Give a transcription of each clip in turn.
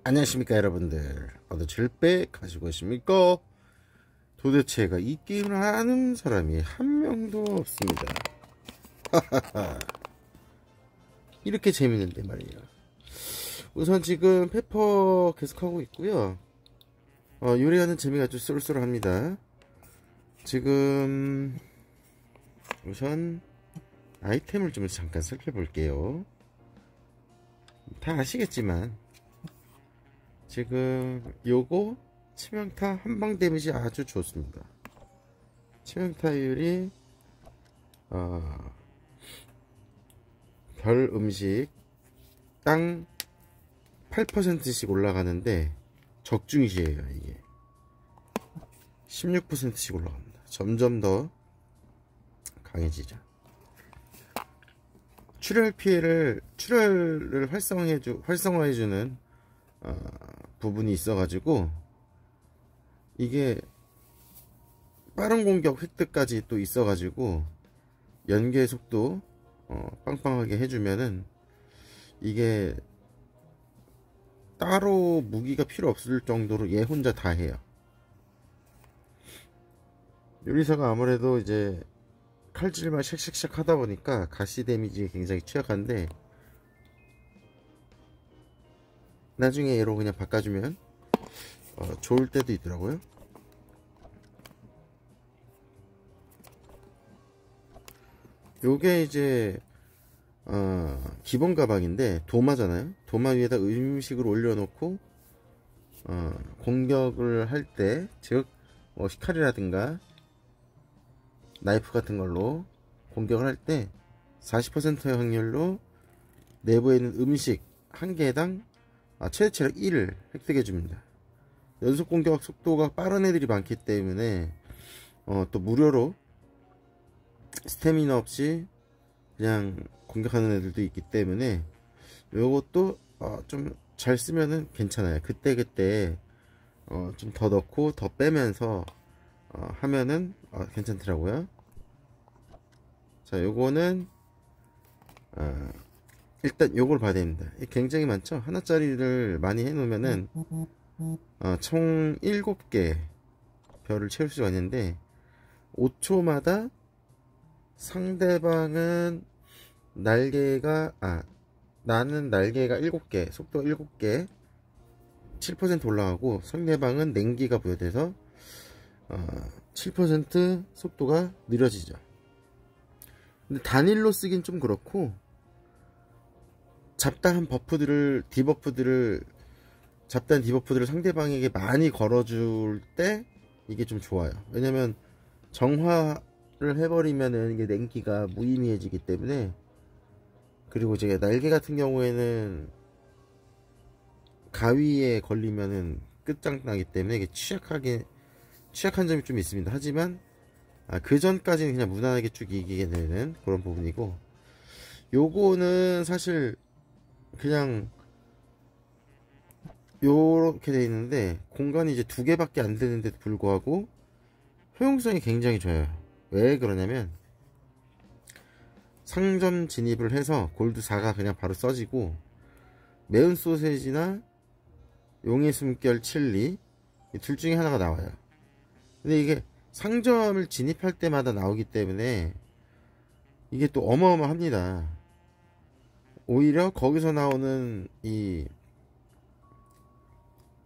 안녕하십니까 여러분들. 어디 질배 가지고 계십니까? 도대체가 이 게임을 아는 사람이 한 명도 없습니다. 이렇게 재밌는데 말이야. 우선 지금 페퍼 계속하고 있고요. 요리하는 재미가 아주 쏠쏠합니다. 지금 우선 아이템을 좀 잠깐 살펴볼게요. 다 아시겠지만 지금 요거 치명타 한방 데미지 아주 좋습니다. 치명타율이 별 음식 땅 8%씩 올라가는데 적중시에요. 이게 16%씩 올라갑니다. 점점 더 강해지죠. 출혈을 활성화해주는 부분이 있어가지고 이게 빠른 공격 획득까지 또 있어가지고 연계 속도 빵빵하게 해주면은 이게 따로 무기가 필요 없을 정도로 얘 혼자 다 해요. 요리사가 아무래도 이제 칼질만 샥샥샥 하다 보니까 가시 데미지에 굉장히 취약한데 나중에 얘로 그냥 바꿔주면 좋을 때도 있더라고요. 요게 이제 기본 가방인데 도마잖아요. 도마 위에다 음식을 올려놓고 공격을 할 때, 즉 시칼이라든가 나이프 같은 걸로 공격을 할 때 40%의 확률로 내부에 있는 음식 한 개당 최대 체력 1을 획득해 줍니다. 연속 공격 속도가 빠른 애들이 많기 때문에 또 무료로 스태미나 없이 그냥 공격하는 애들도 있기 때문에 요것도 좀 잘 쓰면은 괜찮아요. 그때그때 좀 더 넣고 더 빼면서 하면은 괜찮더라고요. 자, 요거는 일단 요걸 봐야 됩니다. 굉장히 많죠. 하나짜리를 많이 해놓으면은 총 7개 별을 채울 수가 있는데 5초마다 상대방은 나는 날개가 7개, 속도가 7개 7% 올라가고 상대방은 냉기가 부여돼서 7% 속도가 느려지죠. 근데 단일로 쓰긴 좀 그렇고 잡다한 디버프들을 상대방에게 많이 걸어줄 때 이게 좀 좋아요. 왜냐면 정화를 해버리면은 이게 냉기가 무의미해지기 때문에. 그리고 이제 날개 같은 경우에는 가위에 걸리면은 끝장나기 때문에 이게 취약한 점이 좀 있습니다. 하지만 그 전까지는 그냥 무난하게 쭉 이기게 되는 그런 부분이고, 요거는 사실 그냥 요렇게 되어 있는데 공간이 이제 2개밖에 안 되는데도 불구하고 효용성이 굉장히 좋아요. 왜 그러냐면 상점 진입을 해서 골드 4가 그냥 바로 써지고 매운 소세지나 용의 숨결 칠리 둘 중에 하나가 나와요. 근데 이게 상점을 진입할 때마다 나오기 때문에 이게 또 어마어마합니다. 오히려 거기서 나오는 이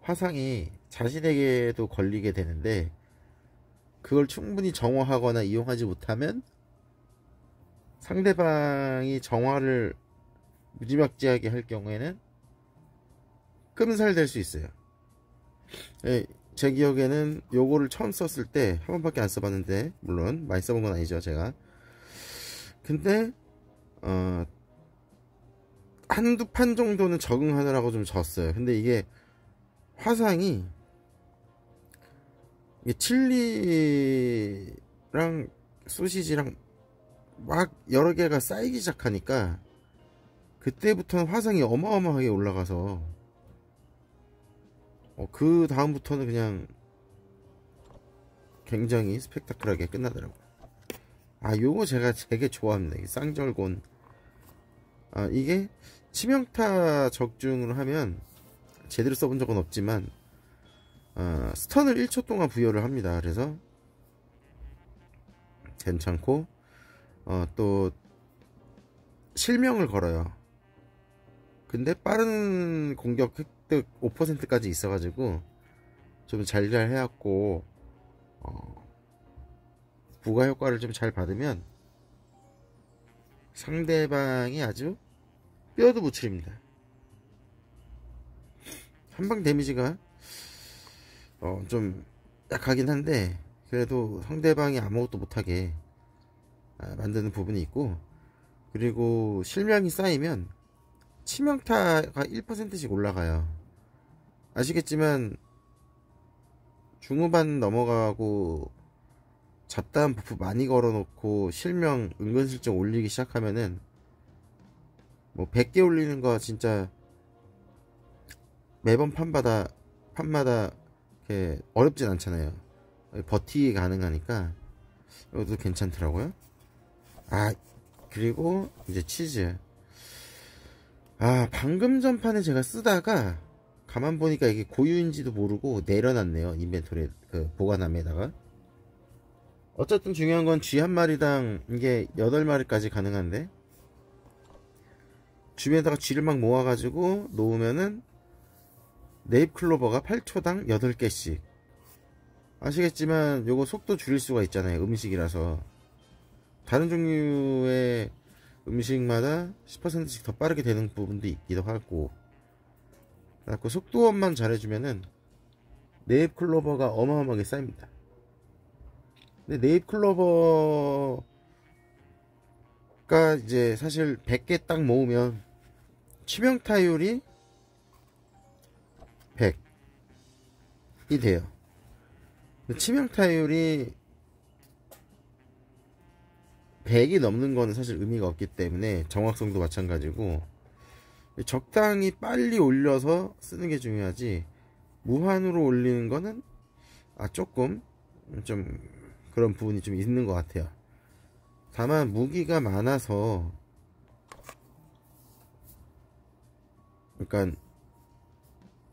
화상이 자신에게도 걸리게 되는데 그걸 충분히 정화하거나 이용하지 못하면 상대방이 정화를 무지막지하게 할 경우에는 끔살될 수 있어요. 제 기억에는 요거를 처음 썼을 때 한 번밖에 안 써봤는데, 물론 많이 써본 건 아니죠 제가. 근데 한두 판 정도는 적응하느라고 좀 졌어요. 근데 이게 화상이 칠리랑 소시지랑 막 여러 개가 쌓이기 시작하니까 그때부터는 화상이 어마어마하게 올라가서 그 다음부터는 그냥 굉장히 스펙타클하게 끝나더라고요. 요거 제가 되게 좋아합니다. 이 쌍절곤. 이게 치명타 적중을 하면 제대로 써본 적은 없지만 스턴을 1초 동안 부여를 합니다. 그래서 괜찮고 또 실명을 걸어요. 근데 빠른 공격 획득 5%까지 있어가지고 좀 잘 해갖고 부가 효과를 좀 잘 받으면 상대방이 아주 뼈도 못 추립니다. 한방 데미지가 좀 약하긴 한데 그래도 상대방이 아무것도 못하게 만드는 부분이 있고, 그리고 실명이 쌓이면 치명타가 1%씩 올라가요. 아시겠지만 중후반 넘어가고 잡다한 버프 많이 걸어놓고 실명 은근슬쩍 올리기 시작하면은 뭐 100개 올리는 거 진짜 매번 판마다 이렇게 어렵진 않잖아요. 버티기 가능하니까 이것도 괜찮더라고요. 그리고 이제 치즈. 방금 전판에 제가 쓰다가 가만 보니까 이게 고유인지도 모르고 내려놨네요. 인벤토리 그 보관함에다가. 어쨌든 중요한 건 쥐 한 마리당 이게 8마리까지 가능한데, 주변에다가 쥐를 막 모아가지고 놓으면은 네잎클로버가 8초당 8개씩. 아시겠지만 요거 속도 줄일 수가 있잖아요. 음식이라서 다른 종류의 음식마다 10%씩 더 빠르게 되는 부분도 있기도 하고, 그래갖고 속도업만 잘해주면은 네잎클로버가 어마어마하게 쌓입니다. 근데 네잎클로버가 이제 사실 100개 딱 모으면 치명타율이 100이 돼요. 치명타율이 100이 넘는 거는 사실 의미가 없기 때문에 정확성도 마찬가지고 적당히 빨리 올려서 쓰는 게 중요하지, 무한으로 올리는 거는 조금 좀 그런 부분이 좀 있는 것 같아요. 다만 무기가 많아서, 그러니까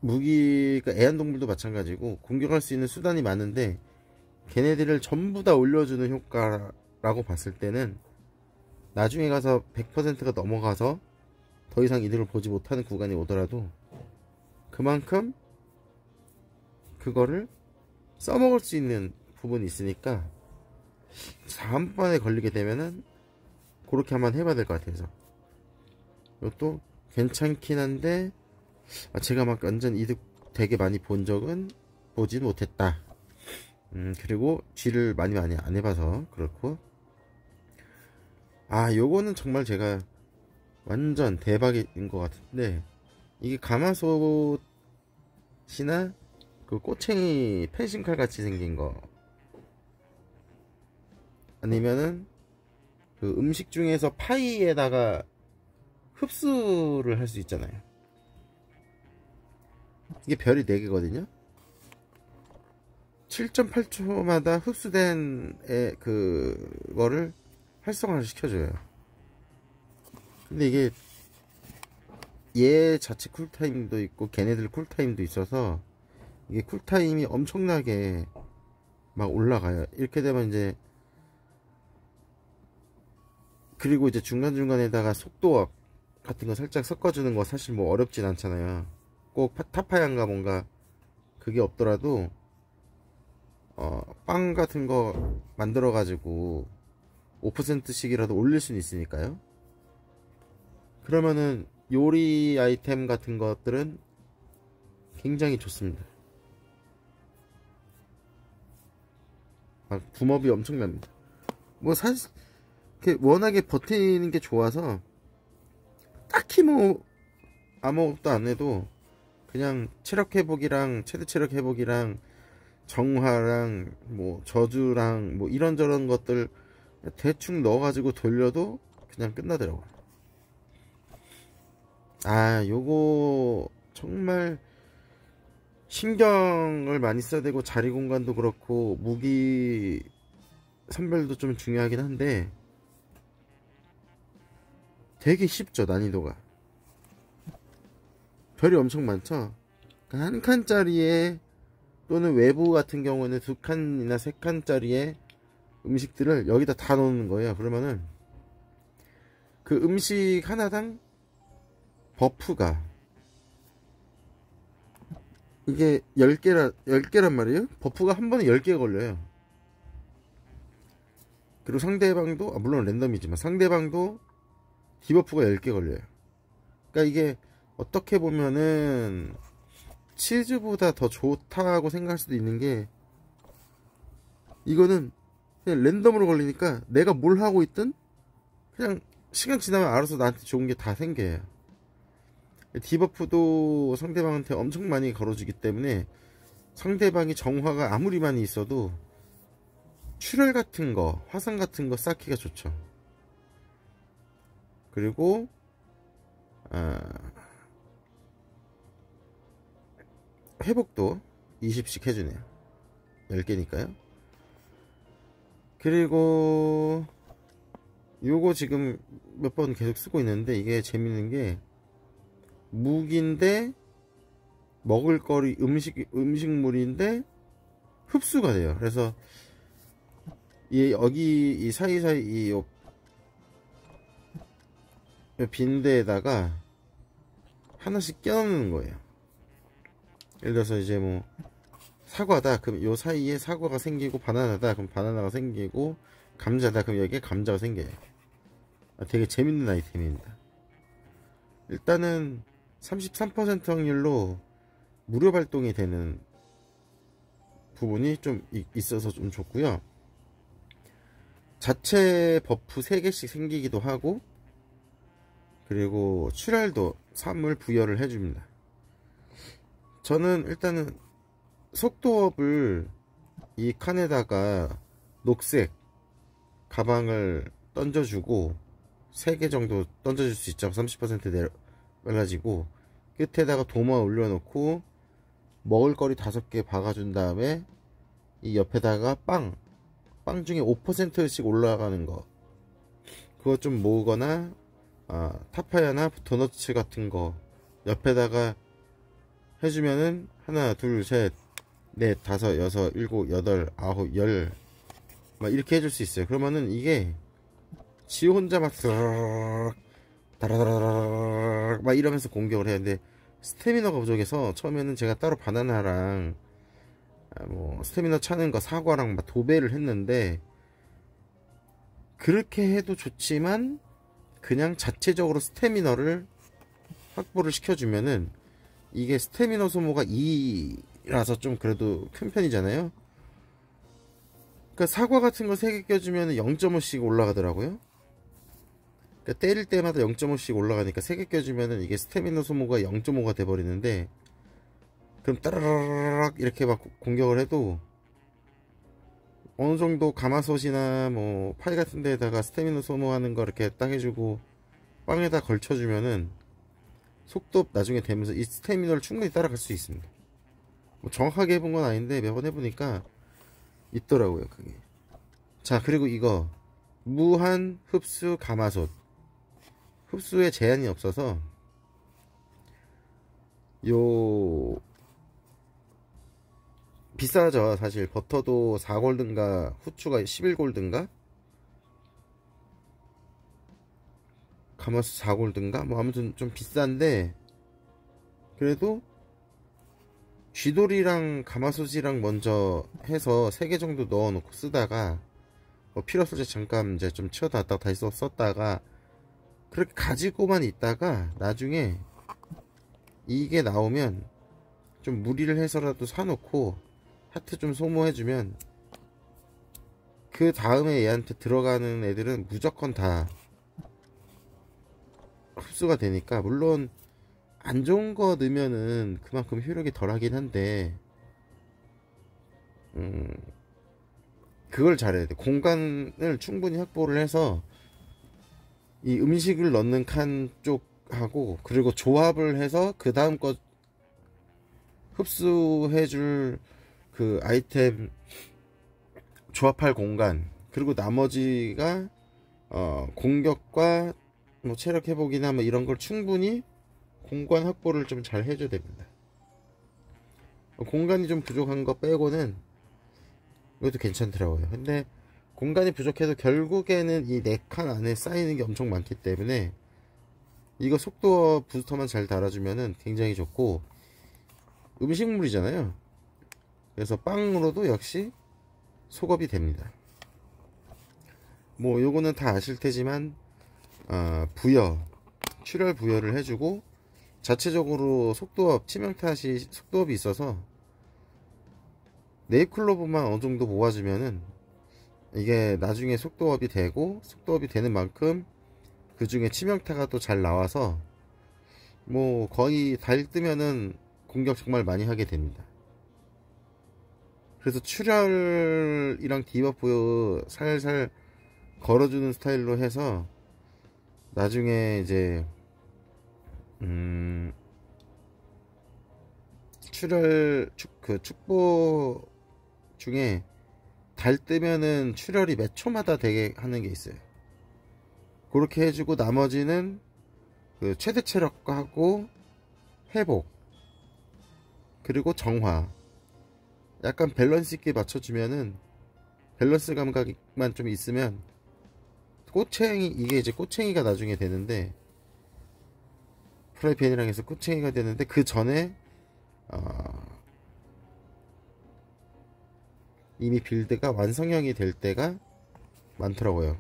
무기가 애완동물도 마찬가지고 공격할 수 있는 수단이 많은데 걔네들을 전부 다 올려주는 효과라고 봤을 때는 나중에 가서 100%가 넘어가서 더 이상 이득을 보지 못하는 구간이 오더라도 그만큼 그거를 써먹을 수 있는 부분이 있으니까 다음번에 걸리게 되면은 그렇게 한번 해봐야 될 것 같아서, 이것도 괜찮긴 한데 제가 막 완전 이득 되게 많이 본 적은 보진 못했다. 그리고 쥐를 많이 안 해봐서 그렇고, 요거는 정말 제가 완전 대박인 것 같은데, 이게 가마솥이나 그 꼬챙이 펜싱칼 같이 생긴 거, 아니면은 그 음식 중에서 파이에다가 흡수를 할 수 있잖아요. 이게 별이 4개거든요 7.8초마다 흡수된 그거를 활성화를 시켜줘요. 근데 이게 얘 자체 쿨타임도 있고 걔네들 쿨타임도 있어서 이게 쿨타임이 엄청나게 막 올라가요. 이렇게 되면 이제, 그리고 이제 중간중간에다가 속도업 같은 거 살짝 섞어주는 거 사실 뭐 어렵진 않잖아요. 꼭 타파양가 뭔가 그게 없더라도 빵 같은 거 만들어 가지고 5%씩이라도 올릴 수는 있으니까요. 그러면은 요리 아이템 같은 것들은 굉장히 좋습니다. 붐업이 엄청납니다. 뭐 사실 워낙에 버티는 게 좋아서 딱히 뭐 아무것도 안 해도 그냥 체력 회복이랑 최대 체력 회복이랑 정화랑 뭐 저주랑 뭐 이런저런 것들 대충 넣어가지고 돌려도 그냥 끝나더라고요. 요거 정말 신경을 많이 써야 되고 자리 공간도 그렇고 무기 선별도 좀 중요하긴 한데 되게 쉽죠. 난이도가 별이 엄청 많죠. 그러니까 한 칸짜리에 또는 외부 같은 경우는 2칸이나 3칸짜리의 음식들을 여기다 다 넣는 거예요. 그러면은 그 음식 하나당 버프가 이게 10개란 말이에요. 버프가 한 번에 10개 걸려요. 그리고 상대방도 물론 랜덤이지만 상대방도 디버프가 10개 걸려요. 그러니까 이게 어떻게 보면은 치즈보다 더 좋다고 생각할 수도 있는 게, 이거는 그냥 랜덤으로 걸리니까 내가 뭘 하고 있든 그냥 시간 지나면 알아서 나한테 좋은 게 다 생겨요. 디버프도 상대방한테 엄청 많이 걸어주기 때문에 상대방이 정화가 아무리 많이 있어도 출혈 같은 거, 화상 같은 거 쌓기가 좋죠. 그리고 회복도 20씩 해주네요. 10개니까요. 그리고 요거 지금 몇 번 계속 쓰고 있는데, 이게 재밌는 게 무기인데 먹을거리 음식물인데 흡수가 돼요. 그래서 여기 이 사이사이 이 빈대에다가 하나씩 껴넣는 거예요. 예를 들어서 이제 뭐 사과다, 그럼 요 사이에 사과가 생기고, 바나나다, 그럼 바나나가 생기고, 감자다, 그럼 여기에 감자가 생겨요. 되게 재밌는 아이템입니다. 일단은 33% 확률로 무료 발동이 되는 부분이 좀 있어서 좀 좋고요. 자체 버프 3개씩 생기기도 하고, 그리고 출혈도 3을 부여를 해줍니다. 저는 일단은 속도업을 이 칸에다가 녹색 가방을 던져주고, 3개 정도 던져줄 수 있죠. 30% 빨라지고, 끝에다가 도마 올려놓고 먹을거리 5개 박아준 다음에 이 옆에다가 빵 중에 5%씩 올라가는 거, 그거 좀 모으거나 타파야나 도너츠 같은 거 옆에다가 해주면은 하나, 둘, 셋, 넷, 다섯, 여섯, 일곱, 여덟, 아홉, 열 막 이렇게 해줄 수 있어요. 그러면은 이게 지 혼자 막 다라다라락 막 이러면서 공격을 해야 되는데, 스태미너가 부족해서 처음에는 제가 따로 바나나랑 뭐 스태미너 차는 거 사과랑 막 도배를 했는데, 그렇게 해도 좋지만 그냥 자체적으로 스태미너를 확보를 시켜주면은, 이게 스태미너 소모가 2라서 좀 그래도 큰 편이잖아요. 그러니까 사과 같은 거 3개 껴주면 0.5씩 올라가더라고요. 그러니까 때릴 때마다 0.5씩 올라가니까 3개 껴주면은 이게 스태미너 소모가 0.5가 돼버리는데, 그럼 따라라락 이렇게 막 공격을 해도 어느정도 가마솥이나 뭐 파이 같은 데에다가 스태미너 소모하는 거 이렇게 딱 해주고 빵에다 걸쳐주면은 속도 나중에 되면서 이 스태미너를 충분히 따라갈 수 있습니다. 뭐 정확하게 해본 건 아닌데 매번 해보니까 있더라고요, 그게. 자, 그리고 이거 무한 흡수 가마솥, 흡수에 제한이 없어서 요 비싸죠. 사실 버터도 4골든가 후추가 11골든가 가마솥 4골든가 뭐 아무튼 좀 비싼데, 그래도 쥐돌이랑 가마솥이랑 먼저 해서 3개 정도 넣어놓고 쓰다가 뭐 필요 없을 때 잠깐 이제 좀 치워다 놨다가 다시 썼다가 그렇게 가지고만 있다가 나중에 이게 나오면 좀 무리를 해서라도 사놓고 하트 좀 소모해주면 그 다음에 얘한테 들어가는 애들은 무조건 다 흡수가 되니까, 물론 안 좋은 거 넣으면은 그만큼 효력이 덜 하긴 한데, 그걸 잘해야 돼. 공간을 충분히 확보를 해서 이 음식을 넣는 칸 쪽하고, 그리고 조합을 해서 그 다음 거 흡수해줄 그 아이템 조합할 공간, 그리고 나머지가 공격과 뭐 체력 회복이나 뭐 이런 걸 충분히 공간 확보를 좀 잘 해줘야 됩니다. 공간이 좀 부족한 거 빼고는 이것도 괜찮더라고요. 근데 공간이 부족해도 결국에는 이 4칸 안에 쌓이는 게 엄청 많기 때문에 이거 속도업 부스터만 잘 달아주면은 굉장히 좋고, 음식물이잖아요. 그래서 빵으로도 역시 속업이 됩니다. 뭐 요거는 다 아실 테지만 출혈 부여를 해주고, 자체적으로 속도업 치명타시 속도업이 있어서 네잎클로버만 어느정도 모아주면은 이게 나중에 속도업이 되고, 속도업이 되는 만큼 그 중에 치명타가 또 잘 나와서 뭐 거의 달 뜨면은 공격 정말 많이 하게 됩니다. 그래서 출혈이랑 디버프 살살 걸어주는 스타일로 해서 나중에 이제 축보 중에 달 뜨면은 출혈이 몇 초마다 되게 하는 게 있어요. 그렇게 해주고 나머지는 그 최대 체력하고 회복 그리고 정화, 약간 밸런스 있게 맞춰주면은, 밸런스 감각만 좀 있으면 꼬챙이, 이게 이제 꼬챙이가 나중에 되는데, 프라이팬이랑 해서 꼬챙이가 되는데, 그 전에 이미 빌드가 완성형이 될 때가 많더라고요.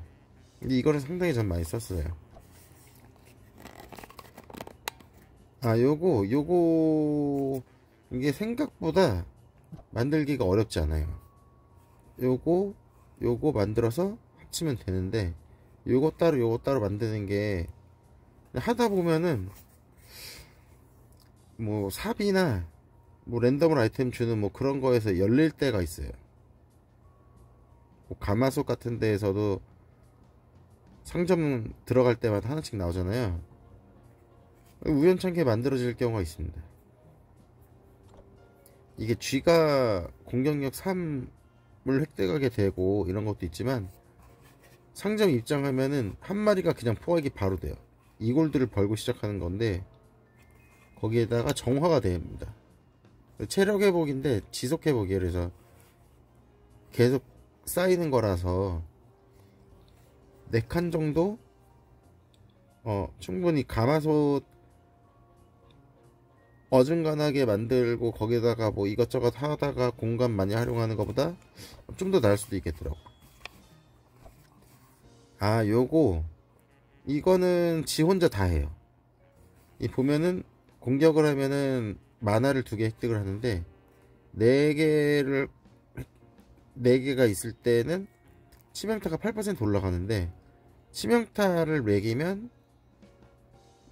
근데 이거를 상당히 전 많이 썼어요. 요거 이게 생각보다 만들기가 어렵지 않아요. 요거 만들어서 합치면 되는데, 요거 따로 만드는 게 하다 보면은 뭐 삽이나 뭐 랜덤으로 아이템 주는 뭐 그런 거에서 열릴 때가 있어요. 뭐 가마솥 같은 데에서도 상점 들어갈 때마다 하나씩 나오잖아요. 우연찮게 만들어질 경우가 있습니다. 이게 쥐가 공격력 3을 획득하게 되고 이런 것도 있지만, 상점 입장하면은 한 마리가 그냥 포획이 바로 돼요. 2골드를 벌고 시작하는 건데, 거기에다가 정화가 됩니다. 체력 회복인데 지속 회복이에요. 그래서 계속 쌓이는 거라서 4칸 정도 충분히 가마솥 어중간하게 만들고 거기다가 뭐 이것저것 하다가 공간 많이 활용하는 것보다 좀 더 나을 수도 있겠더라고. 이거는 지 혼자 다 해요. 이 보면은 공격을 하면은 만화를 2개 획득을 하는데, 4개가 있을 때는 치명타가 8% 올라가는데, 치명타를 매기면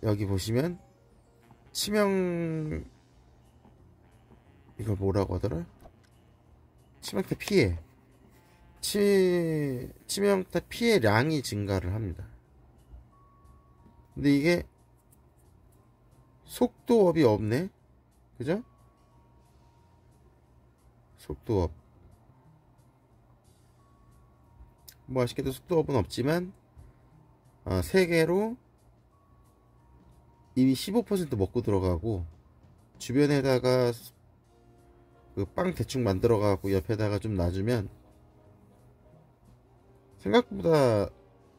여기 보시면 이걸 뭐라고 하더라? 치명타 피해, 치명타 피해량이 증가를 합니다. 근데 이게 속도업이 없네, 그죠? 속도업, 뭐 아쉽게도 속도업은 없지만 3개로 이미 15% 먹고 들어가고, 주변에다가 그 빵 대충 만들어 가고 옆에다가 좀 놔주면 생각보다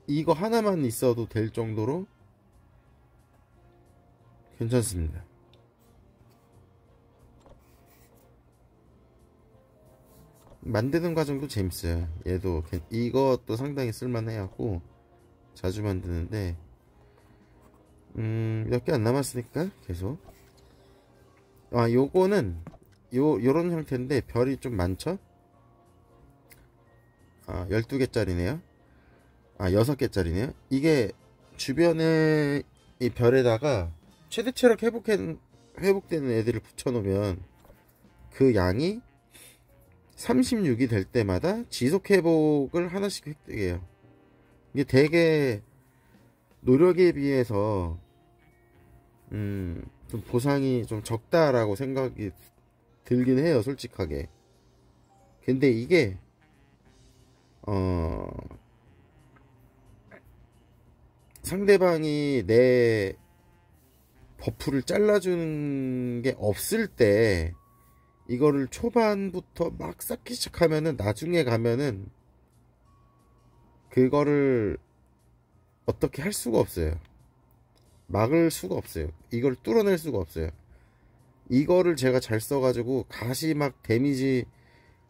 이거 하나만 있어도 될 정도로 괜찮습니다. 만드는 과정도 재밌어요. 얘도 이것도 상당히 쓸만해갖고 자주 만드는데, 몇 개 안 남았으니까 계속. 요거는 요런 형태인데 별이 좀 많죠? 12개짜리네요. 6개짜리네요. 이게 주변에 이 별에다가 최대 체력 회복되는 애들을 붙여놓으면 그 양이 36이 될 때마다 지속 회복을 하나씩 획득해요. 이게 되게 노력에 비해서 좀 보상이 좀 적다라고 생각이 들긴 해요, 솔직하게. 근데 이게 상대방이 내 버프를 잘라주는 게 없을 때 이거를 초반부터 막 쌓기 시작하면은 나중에 가면은 그거를 어떻게 할 수가 없어요. 막을 수가 없어요. 이걸 뚫어낼 수가 없어요. 이거를 제가 잘 써가지고 가시 막 데미지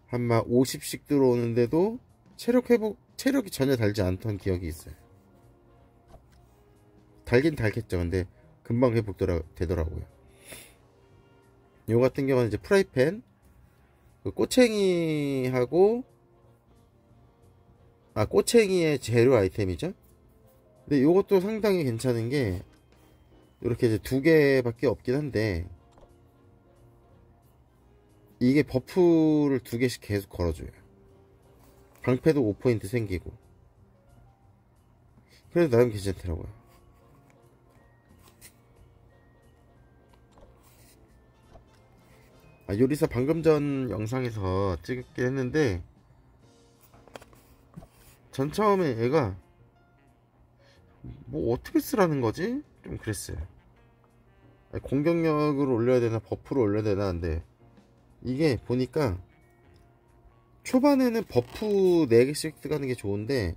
한 막 50씩 들어오는데도 체력이 전혀 달지 않던 기억이 있어요. 달긴 달겠죠. 근데 금방 되더라고요. 요 같은 경우는 이제 프라이팬, 그 꼬챙이하고, 꼬챙이의 재료 아이템이죠. 근데 요것도 상당히 괜찮은 게, 이렇게 이제 두 개밖에 없긴 한데, 이게 버프를 두 개씩 계속 걸어줘요. 방패도 5포인트 생기고. 그래도 나름 괜찮더라고요. 요리사 방금 전 영상에서 찍긴 했는데, 전 처음에 얘가 뭐 어떻게 쓰라는 거지? 좀 그랬어요. 공격력을 올려야 되나 버프를 올려야 되나 한데, 이게 보니까 초반에는 버프 4개씩 들어가는 게 좋은데,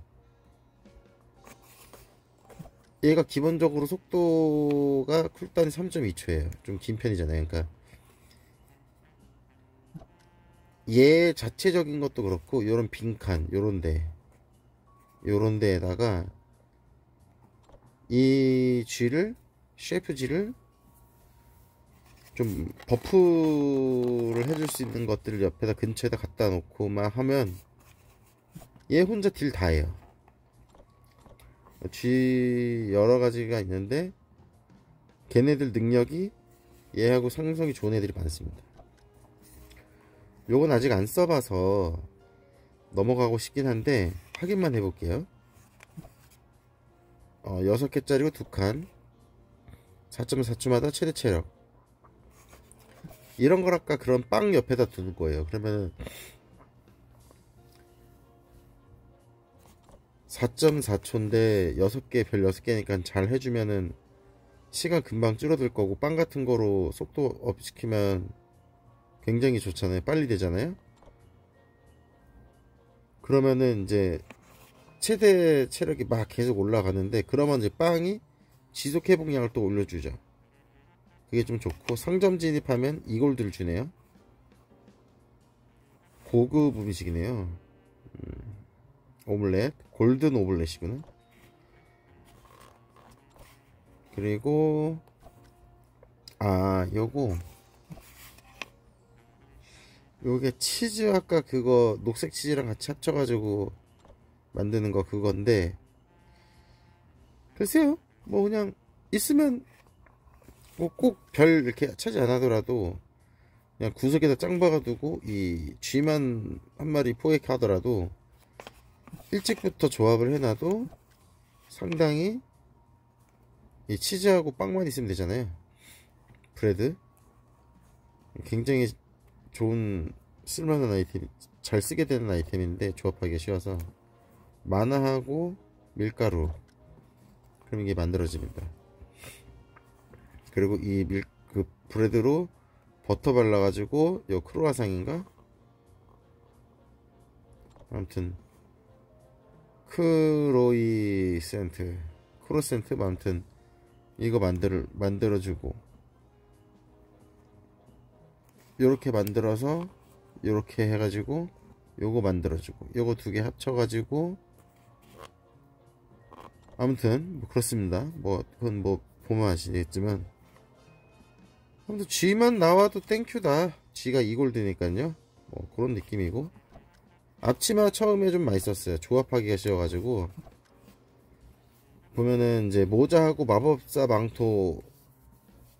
얘가 기본적으로 속도가 쿨다운이 3.2초예요. 좀 긴 편이잖아요. 그러니까 얘 자체적인 것도 그렇고, 요런 빈칸 요런 데에다가 이 쉐이프 G를 좀 버프를 해줄 수 있는 것들을 옆에다 근처에다 갖다 놓고만 하면 얘 혼자 딜 다 해요. G 여러 가지가 있는데 걔네들 능력이 얘하고 상성이 좋은 애들이 많습니다. 요건 아직 안 써봐서 넘어가고 싶긴 한데 확인만 해볼게요. 6개짜리고 2칸 4.4초마다 최대 체력, 이런 걸 아까 그런 빵 옆에다 두는 거예요. 그러면은 4.4초인데 6개, 별 6개니까 잘 해주면은 시간 금방 줄어들 거고, 빵 같은 거로 속도 업 시키면 굉장히 좋잖아요. 빨리 되잖아요. 그러면은 이제 최대 체력이 막 계속 올라가는데, 그러면 이제 빵이 지속 회복량을 또 올려주죠. 그게 좀 좋고, 상점 진입하면 이골드를 주네요. 고급 음식이네요. 오믈렛, 골든 오믈렛이구나. 그리고 요게 치즈, 아까 그거 녹색 치즈랑 같이 합쳐가지고 만드는 거 그건데, 글쎄요, 뭐 그냥 있으면 뭐 꼭 별 이렇게 차지 안 하더라도 그냥 구석에다 짱 박아두고 이 쥐만 한 마리 포획하더라도 일찍부터 조합을 해놔도 상당히, 이 치즈하고 빵만 있으면 되잖아요. 브레드 굉장히 좋은 쓸만한 아이템, 잘 쓰게 되는 아이템인데 조합하기가 쉬워서 마나하고 밀가루, 그럼 이게 만들어집니다. 그리고 그 브레드로 버터 발라가지고 요 크로아상인가? 아무튼 크로센트 아무튼 이거 만들어주고, 요렇게 만들어서 요렇게 해가지고 요거 만들어주고, 요거 두 개 합쳐가지고, 아무튼 뭐 그렇습니다. 뭐 그건 뭐 보면 아시겠지만, 아무튼 G만 나와도 땡큐다. G가 2골드니까요. 뭐 그런 느낌이고, 앞치마 처음에 좀 맛있었어요. 조합하기가 쉬워가지고. 보면은 이제 모자하고 마법사 망토,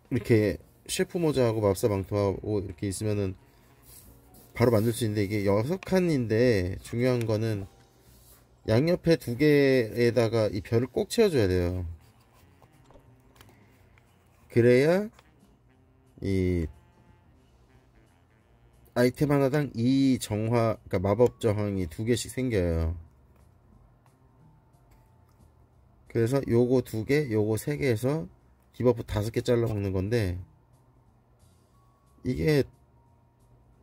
이렇게 셰프 모자하고 마법사 망토하고 이렇게 있으면은 바로 만들 수 있는데, 이게 6칸인데 중요한 거는 양옆에 2개에다가 이 별을 꼭 채워줘야 돼요. 그래야 이 아이템 하나당 이 정화, 그러니까 마법 저항이 2개씩 생겨요. 그래서 요거 2개, 요거 3개 해서 디버프 5개 잘라 먹는 건데, 이게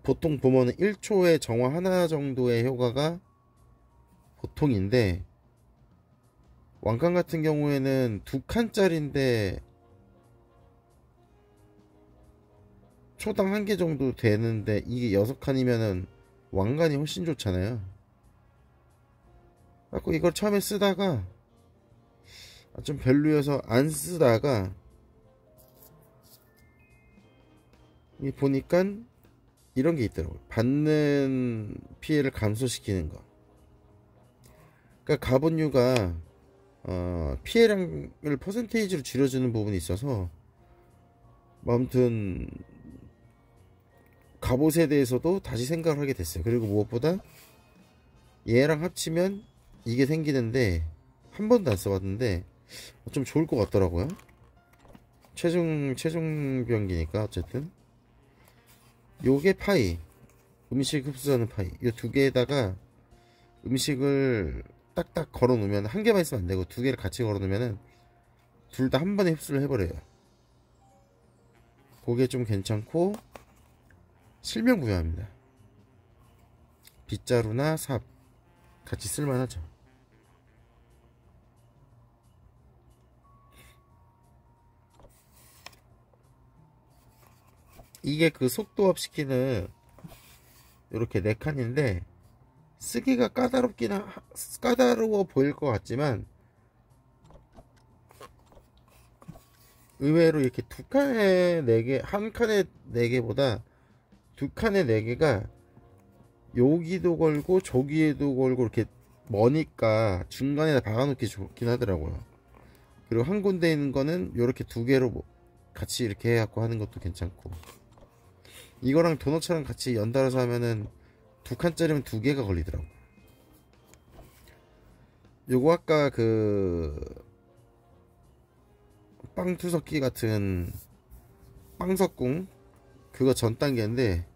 보통 보면은 1초에 정화 하나 정도의 효과가 보통인데, 왕관 같은 경우에는 2칸짜리인데 초당 1개 정도 되는데, 이게 6칸이면은 왕관이 훨씬 좋잖아요. 그래서 이걸 처음에 쓰다가 좀 별로여서 안 쓰다가 이 보니까 이런 게 있더라고요. 받는 피해를 감소시키는 거. 그러니까 가본류가 피해량을 퍼센테이지로 줄여주는 부분이 있어서, 뭐 아무튼 갑옷에 대해서도 다시 생각을 하게 됐어요. 그리고 무엇보다 얘랑 합치면 이게 생기는데, 한 번도 안 써봤는데 좀 좋을 것 같더라고요. 체중 변기니까. 어쨌든 요게 파이, 음식 흡수하는 파이, 이 두 개에다가 음식을 딱딱 걸어 놓으면, 한 개만 있으면 안 되고 두 개를 같이 걸어 놓으면은 둘 다 한 번에 흡수를 해버려요. 그게 좀 괜찮고 실명부여합니다. 빗자루나 삽 같이 쓸만하죠. 이게 그 속도업 시키는 이렇게 4칸인데, 쓰기가 까다로워 보일 것 같지만 의외로 이렇게 2칸에 4개, 한 칸에 4개보다 2칸에 4개가 여기도 걸고 저기에도 걸고 이렇게 머니까 중간에다 박아놓기 좋긴 하더라고요. 그리고 한 군데 있는 거는 이렇게 2개로 같이 이렇게 해갖고 하는 것도 괜찮고, 이거랑 도너츠랑 같이 연달아서 하면은 2칸짜리면 2개가 걸리더라고. 요거 아까 그 빵투석기 같은 빵석궁, 그거 전 단계인데,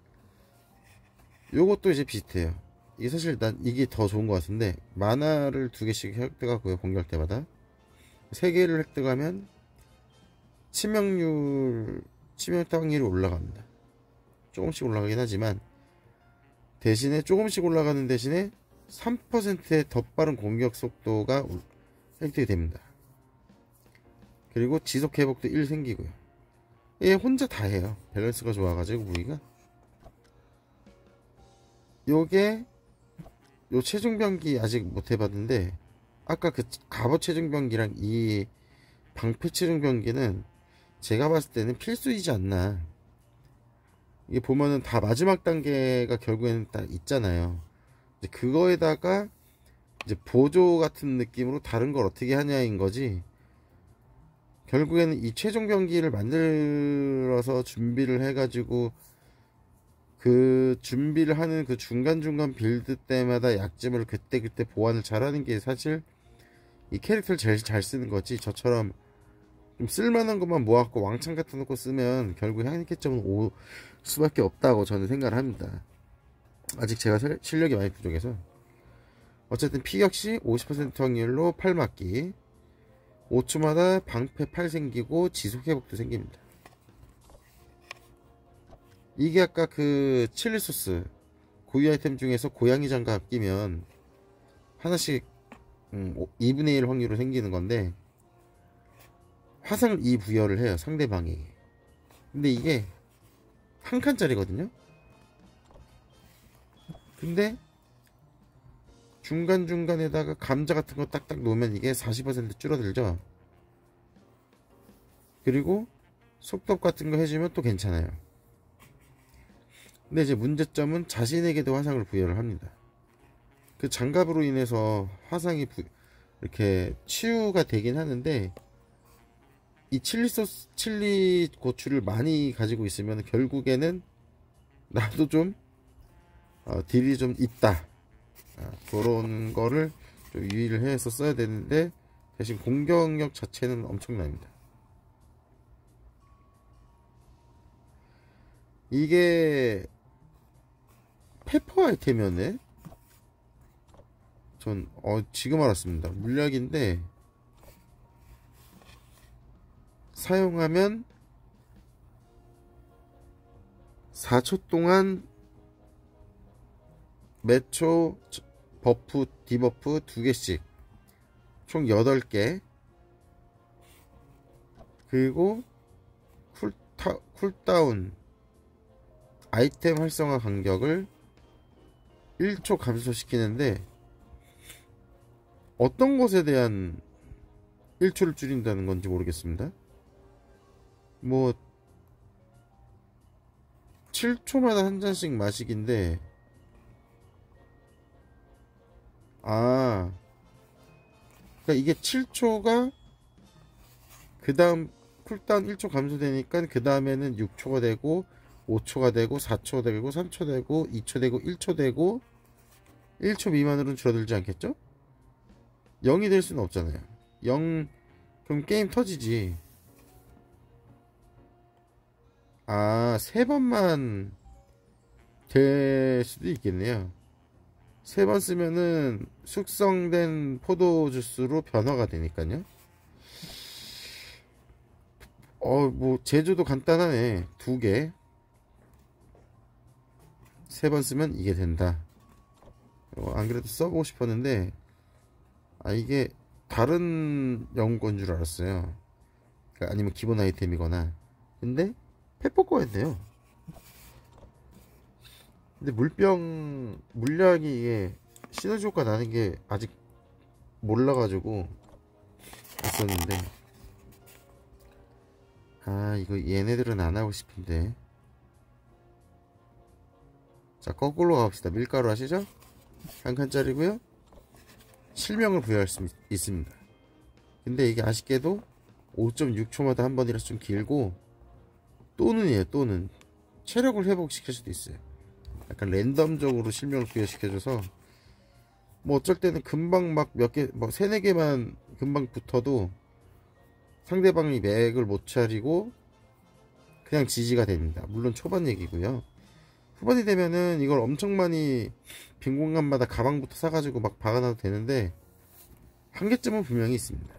요것도 이제 비슷해요. 이게 사실 난 이게 더 좋은 것 같은데, 만화를 2개씩 획득하고요. 공격할 때마다 3개를 획득하면 치명 확률이 올라갑니다. 조금씩 올라가긴 하지만, 대신에 조금씩 올라가는 대신에 3%의 더 빠른 공격 속도가 획득이 됩니다. 그리고 지속 회복도 1 생기고요. 얘 혼자 다 해요. 밸런스가 좋아가지고 무기가. 요게 요 체중변기 아직 못 해봤는데, 아까 그 갑옷 체중변기랑 이 방패 체중변기는 제가 봤을 때는 필수이지 않나. 이게 보면은 다 마지막 단계가 결국에는 딱 있잖아요. 이제 그거에다가 이제 보조 같은 느낌으로 다른 걸 어떻게 하냐인 거지, 결국에는 이 최종 병기를 만들어서 준비를 해가지고 그 준비를 하는 그 중간중간 빌드 때마다 약점을 그때그때 보완을 잘하는 게 사실 이 캐릭터를 제일 잘 쓰는 거지, 저처럼 좀 쓸만한 것만 모아갖고 왕창 갖다 놓고 쓰면 결국 향리캐점은 올 수밖에 없다고 저는 생각을 합니다. 아직 제가 실력이 많이 부족해서. 어쨌든 피 역시 50% 확률로 8 맞기, 5초마다 방패 8 생기고 지속 회복도 생깁니다. 이게 아까 그 칠리 소스 고유 아이템 중에서 고양이 장갑 끼면 하나씩 2분의 1 확률로 생기는 건데, 화상을 2 부여를 해요, 상대방에게. 근데 이게 한 칸짜리거든요. 근데 중간중간에다가 감자 같은 거 딱딱 놓으면 이게 40% 줄어들죠. 그리고 속도 같은 거 해주면 또 괜찮아요. 근데 이제 문제점은 자신에게도 화상을 부여를 합니다. 그 장갑으로 인해서 화상이 이렇게 치유가 되긴 하는데, 이 칠리 고추를 많이 가지고 있으면 결국에는 나도 좀 딜이 좀 있다, 그런 거를 좀 유의를 해서 써야 되는데, 대신 공격력 자체는 엄청납니다. 이게 페퍼 아이템이었네. 전 지금 알았습니다. 물약인데 사용하면 4초 동안 매초 버프, 디버프 2개씩 총 8개, 그리고 쿨다운 아이템 활성화 간격을 1초 감소시키는데, 어떤 것에 대한 1초를 줄인다는 건지 모르겠습니다. 뭐 7초마다 한 잔씩 마시기인데, 그러니까 이게 7초가 그 다음 쿨다운 1초 감소되니까 그 다음에는 6초가 되고 5초가 되고 4초 되고 3초 되고 2초 되고 1초 되고 1초 미만으로는 줄어들지 않겠죠? 0이 될 수는 없잖아요. 0 그럼 게임 터지지. 3번만 될 수도 있겠네요. 3번 쓰면은 숙성된 포도 주스로 변화가 되니까요. 뭐 제조도 간단하네. 2개 3번 쓰면 이게 된다. 안 그래도 써보고 싶었는데 이게 다른 연구인 줄 알았어요. 그러니까 아니면 기본 아이템이거나. 근데 페퍼거였네요. 근데 물량이 이게 시너지 효과 나는 게 아직 몰라가지고 했었는데, 이거 얘네들은 안 하고 싶은데. 자, 거꾸로 가봅시다. 밀가루 아시죠? 한 칸짜리고요. 실명을 부여할 수 있습니다. 근데 이게 아쉽게도 5.6초마다 한 번이라서 좀 길고, 또는 체력을 회복시킬 수도 있어요. 약간 랜덤적으로 실명을 부여시켜줘서 뭐 어쩔 때는 금방 막 몇 개, 뭐 3, 4개만 금방 붙어도 상대방이 맥을 못 차리고 그냥 지지가 됩니다. 물론 초반 얘기고요. 후반이 되면은 이걸 엄청 많이 빈 공간마다 가방부터 사가지고 막 박아놔도 되는데, 한계점은 분명히 있습니다.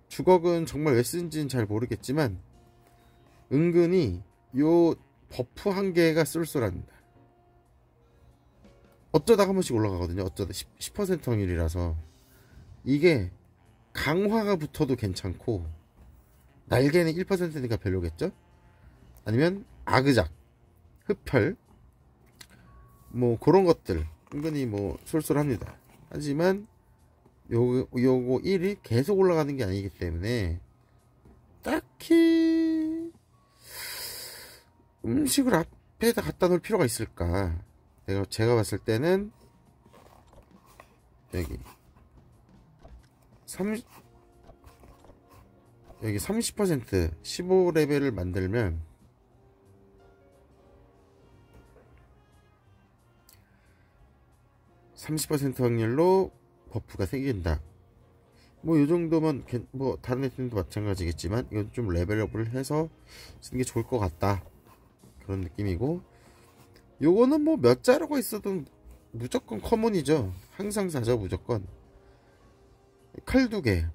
주걱은 정말 왜 쓰는지는 잘 모르겠지만 은근히 요 버프 한 개가 쏠쏠합니다. 어쩌다 한 번씩 올라가거든요. 어쩌다 10% 확률이라서. 이게 강화가 붙어도 괜찮고, 날개는 1%니까 별로겠죠? 아니면 아그작, 흡혈, 뭐 그런 것들 은근히 뭐 쏠쏠합니다. 하지만 요거 1이 계속 올라가는 게 아니기 때문에 딱히 음식을 앞에다 갖다 놓을 필요가 있을까. 제가 봤을 때는 여기 30% 15레벨을 만들면 30% 확률로 버프가 생긴다. 뭐 요정도면 뭐 다른 애들도 마찬가지겠지만 이건 좀 레벨업을 해서 쓰는 게 좋을 것 같다, 그런 느낌이고, 요거는 뭐 몇 자루가 있어도 무조건 커먼이죠. 항상 사죠. 무조건. 칼 2개,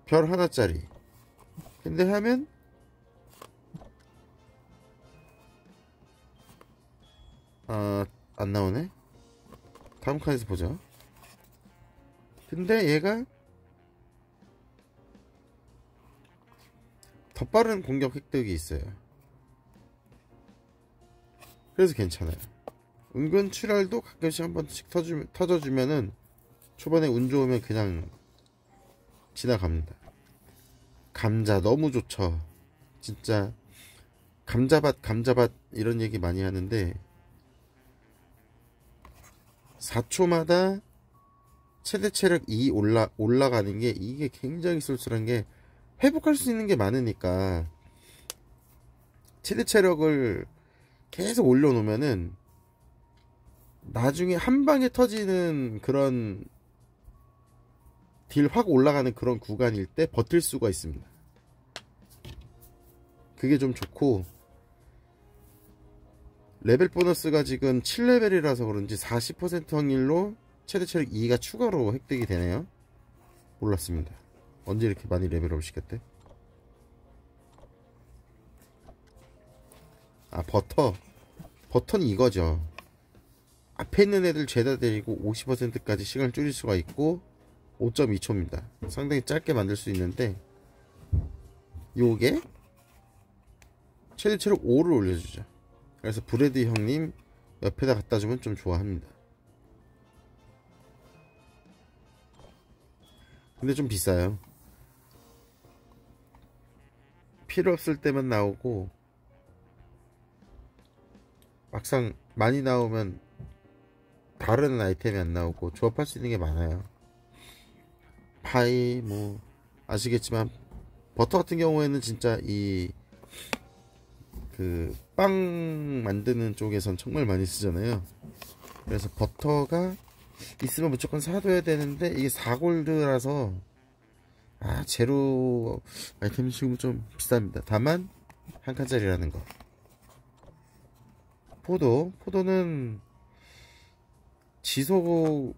별 하나짜리. 근데 하면 안 나오네. 다음 칸에서 보죠. 근데 얘가 더 빠른 공격 획득이 있어요. 그래서 괜찮아요. 은근 출혈도 가끔씩 한 번씩 터져주면은 초반에 운 좋으면 그냥 지나갑니다. 감자 너무 좋죠. 진짜 감자밭 이런 얘기 많이 하는데, 4초마다 최대 체력 2 올라가는 게, 이게 굉장히 쏠쏠한 게, 회복할 수 있는 게 많으니까 최대 체력을 계속 올려놓으면은 나중에 한 방에 터지는 그런 딜 확 올라가는 그런 구간일 때 버틸 수가 있습니다. 그게 좀 좋고, 레벨 보너스가 지금 7레벨이라서 그런지 40% 확률로 최대 체력 2가 추가로 획득이 되네요. 몰랐습니다. 언제 이렇게 많이 레벨업을 시켰대? 아, 버터는 이거죠. 앞에 있는 애들 죄다 데리고 50%까지 시간을 줄일 수가 있고 5.2초입니다. 상당히 짧게 만들 수 있는데 요게 최대 체력 5를 올려주죠. 그래서 브레드 형님 옆에다 갖다 주면 좀 좋아합니다. 근데 좀 비싸요. 필요 없을 때만 나오고 막상 많이 나오면 다른 아이템이 안 나오고 조합할 수 있는 게 많아요. 파이 뭐 아시겠지만 버터 같은 경우에는 진짜 이 그 빵 만드는 쪽에선 정말 많이 쓰잖아요. 그래서 버터가 있으면 무조건 사둬야 되는데 이게 4골드라서 제로 아이템이 지금 좀 비쌉니다. 다만 한 칸짜리라는 거. 포도는 지속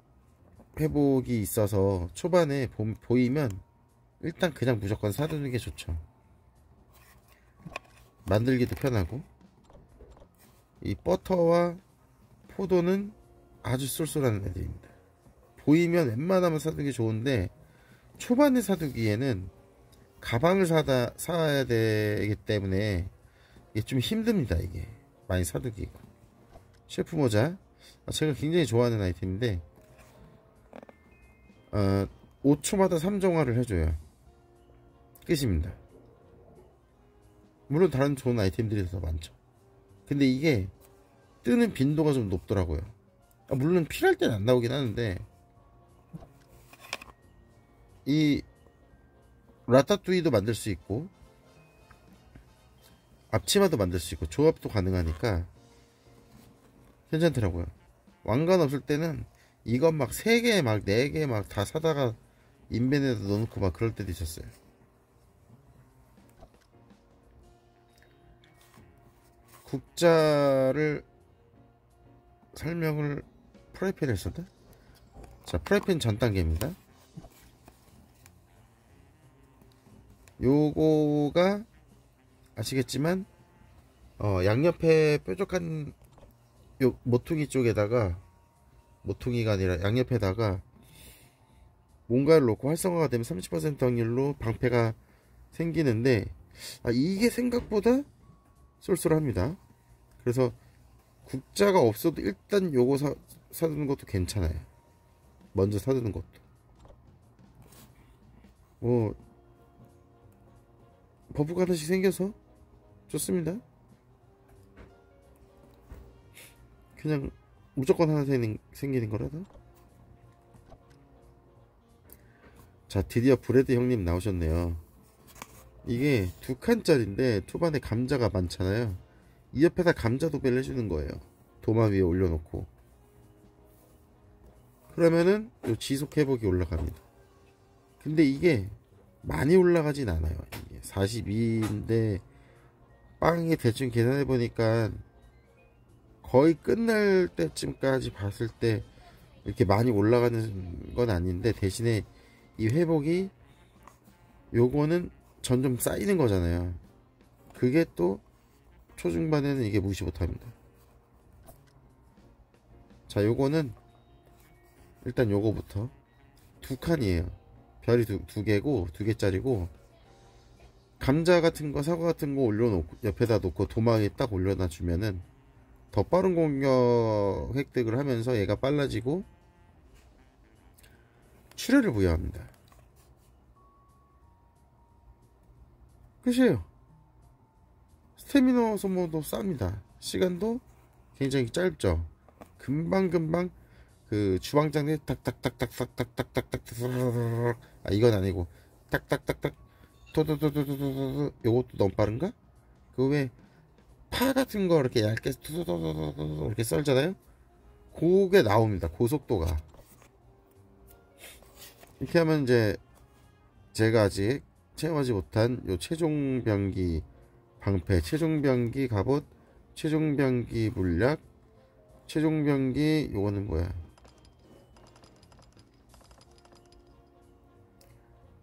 회복이 있어서 초반에 보이면 일단 그냥 무조건 사두는 게 좋죠. 만들기도 편하고. 이 버터와 포도는 아주 쏠쏠한 애들입니다. 보이면 웬만하면 사두는 게 좋은데 초반에 사두기에는 가방을 사야 되기 때문에 이게 좀 힘듭니다. 이게 많이 사두기가. 셰프 모자 제가 굉장히 좋아하는 아이템인데 5초마다 3정화를 해줘요. 끝입니다. 물론 다른 좋은 아이템들이 더 많죠. 근데 이게 뜨는 빈도가 좀 높더라고요. 물론 필요할 때는 안 나오긴 하는데 이 라따뚜이도 만들 수 있고 앞치마도 만들 수 있고 조합도 가능하니까 괜찮더라고요. 왕관 없을 때는 이것 막 3개 막 4개 막 다 사다가 인벤에다 넣어놓고 막 그럴 때도 있었어요. 국자를 설명을 프라이팬에 했었다. 자, 프라이팬 전 단계입니다. 요거가 아시겠지만 양옆에 뾰족한 요 모퉁이 쪽에다가 모퉁이가 아니라 양옆에다가 뭔가를 놓고 활성화가 되면 30% 확률로 방패가 생기는데 이게 생각보다 쏠쏠합니다. 그래서 국자가 없어도 일단 요거 사두는 것도 괜찮아요. 먼저 사두는 것도 뭐 버프가 하나씩 생겨서 좋습니다. 그냥 무조건 하나 생기는 거라도. 자, 드디어 브레드 형님 나오셨네요. 이게 2칸짜리인데 초반에 감자가 많잖아요. 이 옆에다 감자 도배를 해주는 거예요. 도마 위에 올려놓고. 그러면은 요 지속 회복이 올라갑니다. 근데 이게 많이 올라가진 않아요. 이게 42인데 빵이 대충 계산해 보니까 거의 끝날 때쯤까지 봤을 때 이렇게 많이 올라가는 건 아닌데 대신에 이 회복이 요거는 점점 쌓이는 거잖아요. 그게 또 초중반에는 이게 무시 못합니다. 자, 요거는 일단 요거부터 2칸이에요. 별이 두 개고 2개짜리고 감자 같은 거 사과 같은 거 올려놓고 옆에다 놓고 도마에 딱 올려놔 주면은 더 빠른 공격 획득을 하면서 얘가 빨라지고 출혈을 부여합니다. 끝이에요. 스태미너 소모도 쌉니다. 시간도 굉장히 짧죠. 금방금방 그 주방장에 탁탁탁탁탁탁탁탁탁 이건 아니고 탁탁탁탁 토도도도도도 요것도 너무 빠른가? 그 왜 파 같은 거 이렇게 얇게 토도도도도 이렇게 썰잖아요. 그게 나옵니다. 고속도가 이렇게 하면 이제 제가 아직 체험하지 못한 요 최종병기 방패, 최종병기 갑옷, 최종병기 물약, 최종병기 요거는 뭐야?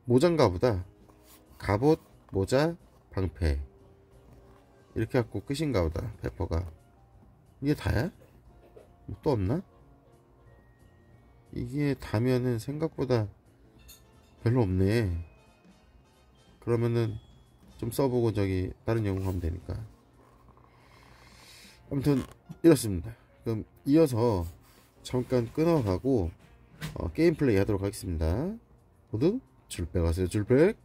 모장가 보다 갑옷, 모자, 방패 이렇게 갖고 끝인가 보다. 페퍼가 이게 다야? 또 없나? 이게 다면은 생각보다 별로 없네. 그러면은 좀 써보고 저기 다른 연구하면 되니까. 아무튼 이렇습니다. 그럼 이어서 잠깐 끊어가고 게임 플레이 하도록 하겠습니다. 모두 줄백하세요. 줄백.